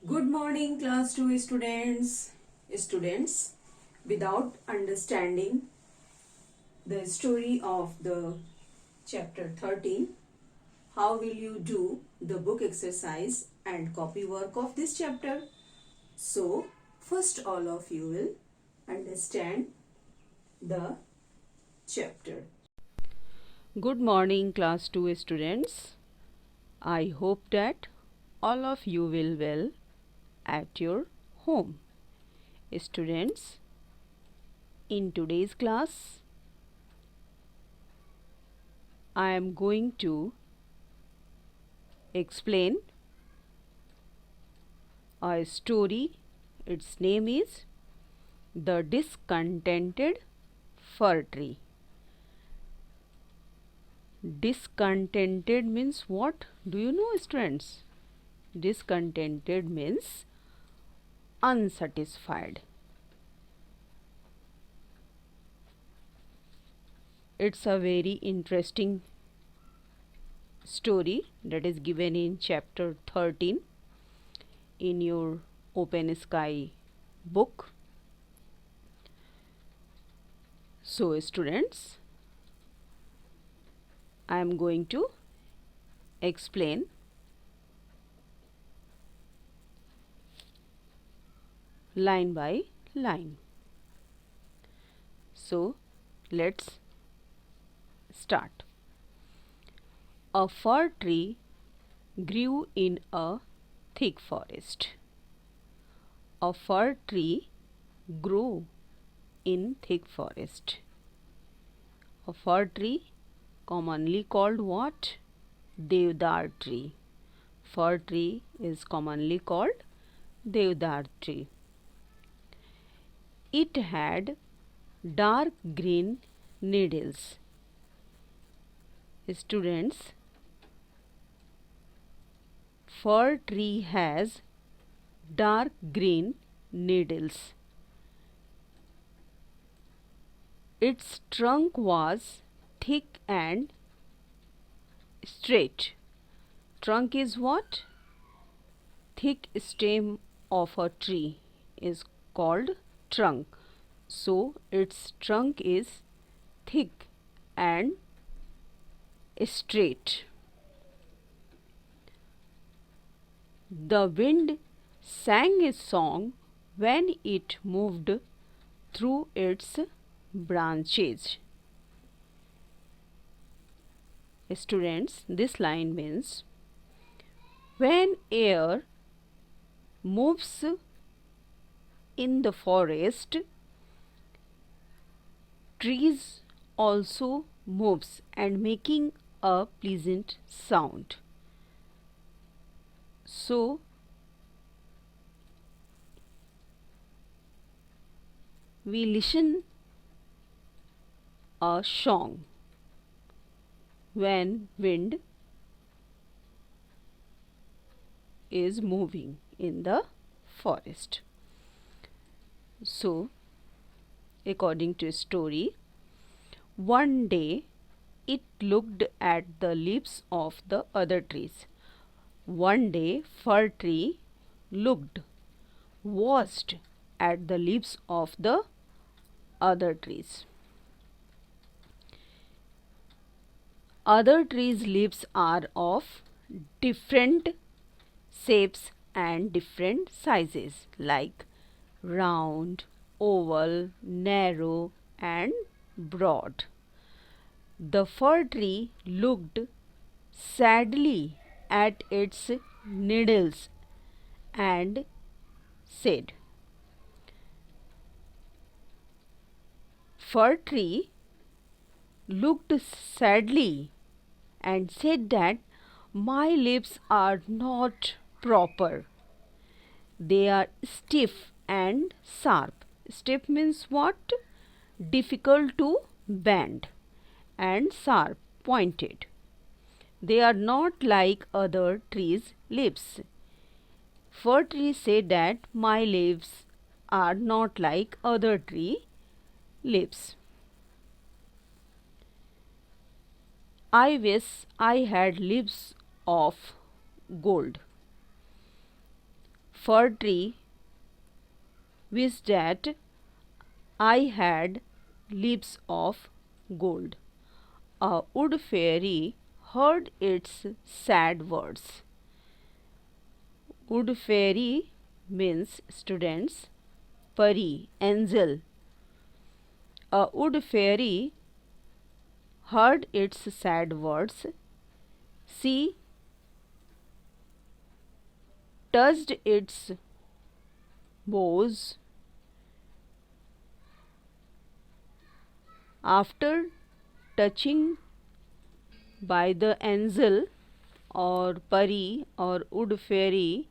Good morning, class 2 students. Students, without understanding the story of the chapter 13, how will you do the book exercise and copy work of this chapter? So, first all of you will understand the chapter. Good morning, class 2 students. I hope that all of you will well at your home. Students, in today's class, I am going to explain a story. Its name is The Discontented Fir Tree. Discontented means what? Do you know, students? Discontented means unsatisfied. It's a very interesting story that is given in chapter 13 in your Open Sky book. So, students, I am going to explain line by line. So, let's start. A fir tree grew in a thick forest. A fir tree grew in thick forest. A fir tree commonly called what? Devdar tree. Fir tree is commonly called Devdar tree. It had dark green needles. Students, fir tree has dark green needles. Its trunk was thick and straight. Trunk is what? Thick stem of a tree is called trunk. So its trunk is thick and straight. The wind sang a song when it moved through its branches. Students, this line means when air moves in the forest, trees also moves and making a pleasant sound. So, we listen a song when wind is moving in the forest. So, according to a story, one day it looked at the leaves of the other trees. One day fir tree looked, watched at the leaves of the other trees. Other trees' leaves are of different shapes and different sizes like round, oval, narrow and broad. The fir tree looked sadly at its needles and said, Fir tree looked sadly and said that my lips are not proper. They are stiff and sharp. Stiff means what? Difficult to bend, and sharp, pointed. They are not like other trees' lips. Fir tree said that my lips are not like other tree lips. I wish I had lips of gold. fir tree wished that I had lips of gold. A wood fairy heard its sad words. Wood fairy means students, pari, angel. A wood fairy heard its sad words. She touched its bows. After touching by the angel or pari or wood fairy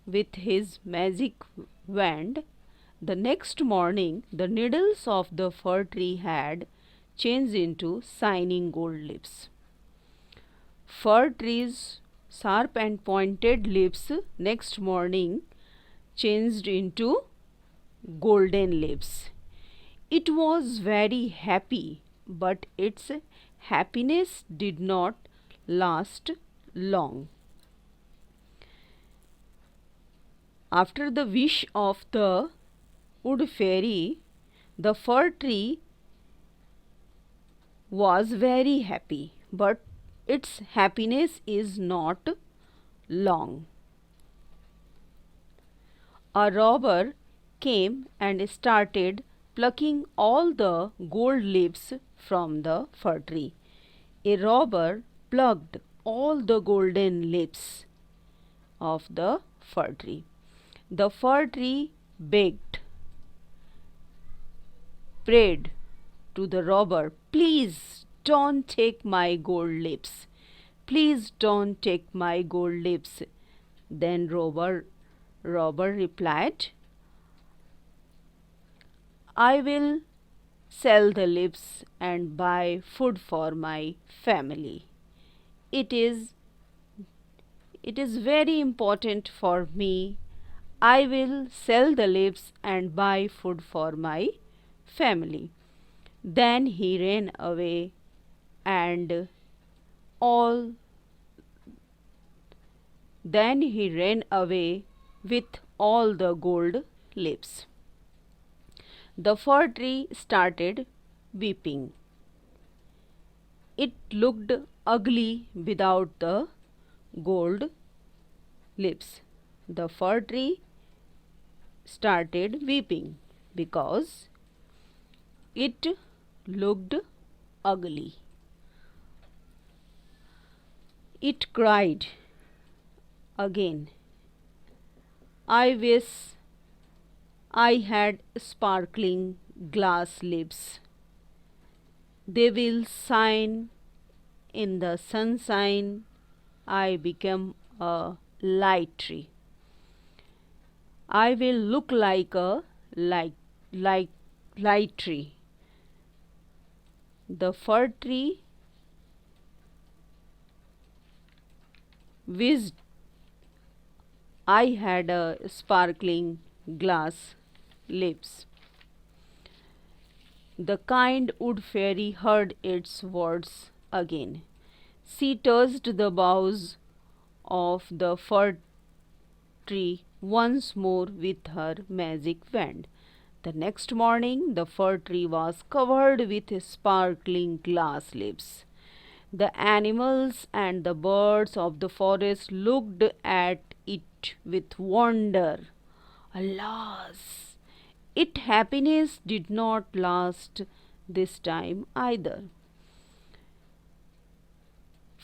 with his magic wand, the next morning the needles of the fir tree had changed into shining gold lips. Fir tree's sharp and pointed lips next morning changed into golden lips. It was very happy, but its happiness did not last long. After the wish of the wood fairy, the fir tree was very happy, but its happiness is not long. A robber came and started plucking all the gold leaves from the fir tree. A robber plucked all the golden leaves of the fir tree. The fir tree begged, prayed to the robber, "Please don't take my gold leaves. Please don't take my gold leaves." Then robber replied, "I will sell the leaves and buy food for my family. It is very important for me. I will sell the leaves and buy food for my family." Then he ran away and all then he ran away with all the gold leaves. The fir tree started weeping. It looked ugly without the gold leaves. The fir tree started weeping because it looked ugly. It cried again, "I wish I had sparkling glass lips. They will shine in the sunshine. I become a light tree. I will look like a light tree." The fir tree wished I had a sparkling glass lips. The kind wood fairy heard its words again. She touched the boughs of the fir tree once more with her magic wand. The next morning the fir tree was covered with sparkling glass leaves. The animals and the birds of the forest looked at it with wonder. Alas, its happiness did not last this time either.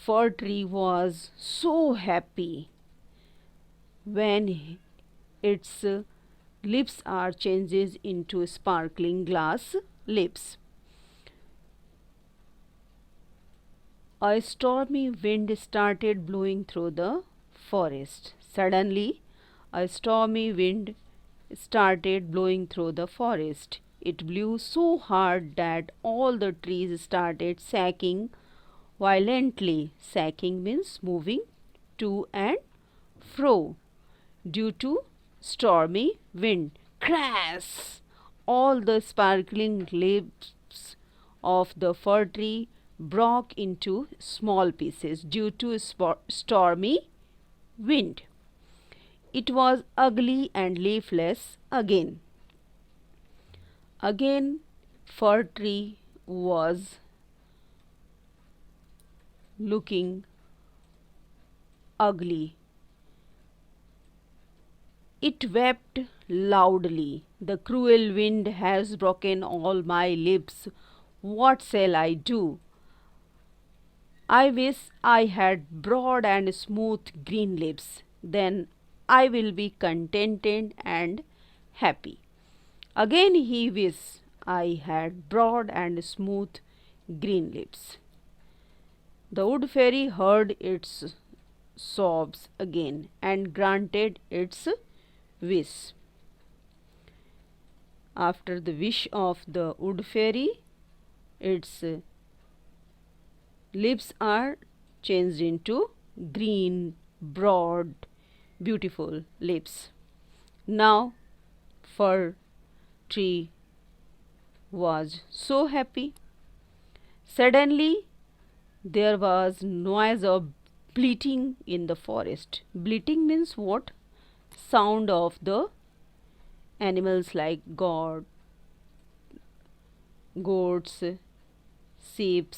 Fir tree was so happy when its lips are changes into sparkling glass lips. A stormy wind started blowing through the forest. Suddenly, a stormy wind started blowing through the forest. It blew so hard that all the trees started sagging violently. Sagging means moving to and fro due to stormy wind. Crash! All the sparkling leaves of the fir tree broke into small pieces due to stormy wind. it was ugly and leafless again. Again, fir tree was looking ugly. It wept loudly. The cruel wind has broken all my lips. What shall I do? I wish I had broad and smooth green lips. Then I will be contented and happy. Again he wished I had broad and smooth green lips. The wood fairy heard its sobs again and granted its wish. After the wish of the wood fairy, its lips are changed into green, broad, beautiful lips. Now, fir tree was so happy. Suddenly, there was noise of bleating in the forest. Bleating means what? Sound of the animals like goats, sheep.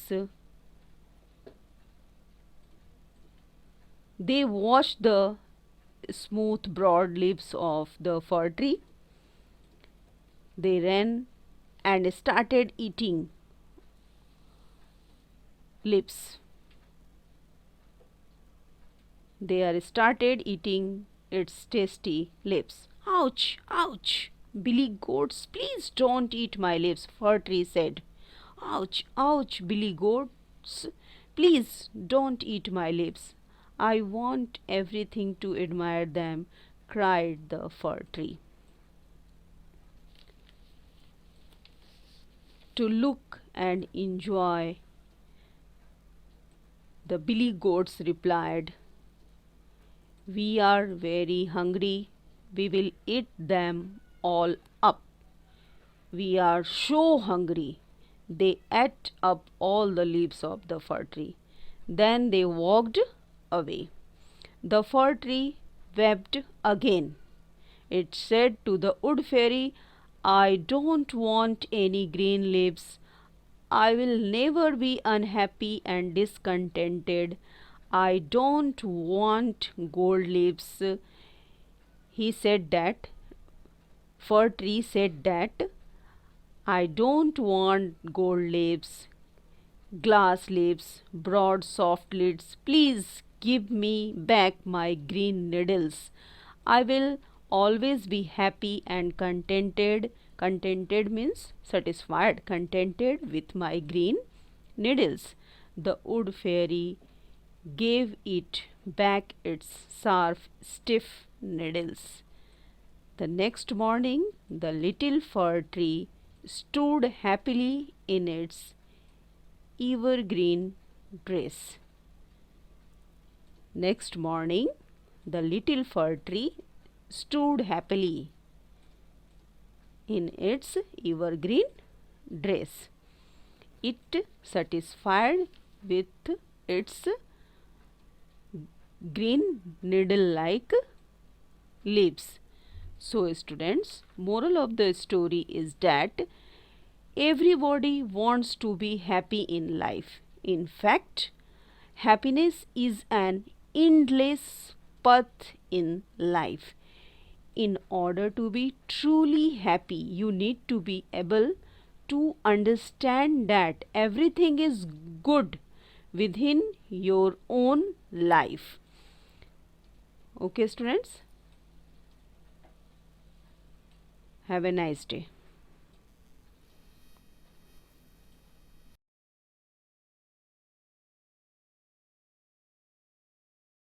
They watched the smooth broad leaves of the fir tree. They ran and started eating leaves. They are started eating its tasty leaves. Ouch! Ouch! Billy Goats, please don't eat my leaves, fir tree said. Ouch! Ouch! Billy Goats, please don't eat my leaves. I want everything to admire them, cried the fir tree. To look and enjoy, the Billy Goats replied, we are very hungry. We will eat them all up. We are so hungry. They ate up all the leaves of the fir tree. Then they walked away. The fir tree wept again. It said to the wood fairy, I don't want any green leaves. I will never be unhappy and discontented. I don't want gold leaves. He said that, fir tree said that, I don't want gold leaves, glass leaves, broad soft leaves. Please give me back my green needles. I will always be happy and contented. Contented means satisfied, contented with my green needles. The wood fairy gave it back its sharp, stiff needles. The next morning, the little fir tree stood happily in its evergreen dress. Next morning, the little fir tree stood happily in its evergreen dress. It satisfied with its green needle-like leaves. So students, moral of the story is that everybody wants to be happy in life. In fact, happiness is an endless path in life. In order to be truly happy, you need to be able to understand that everything is good within your own life. Okay, students? Have a nice day.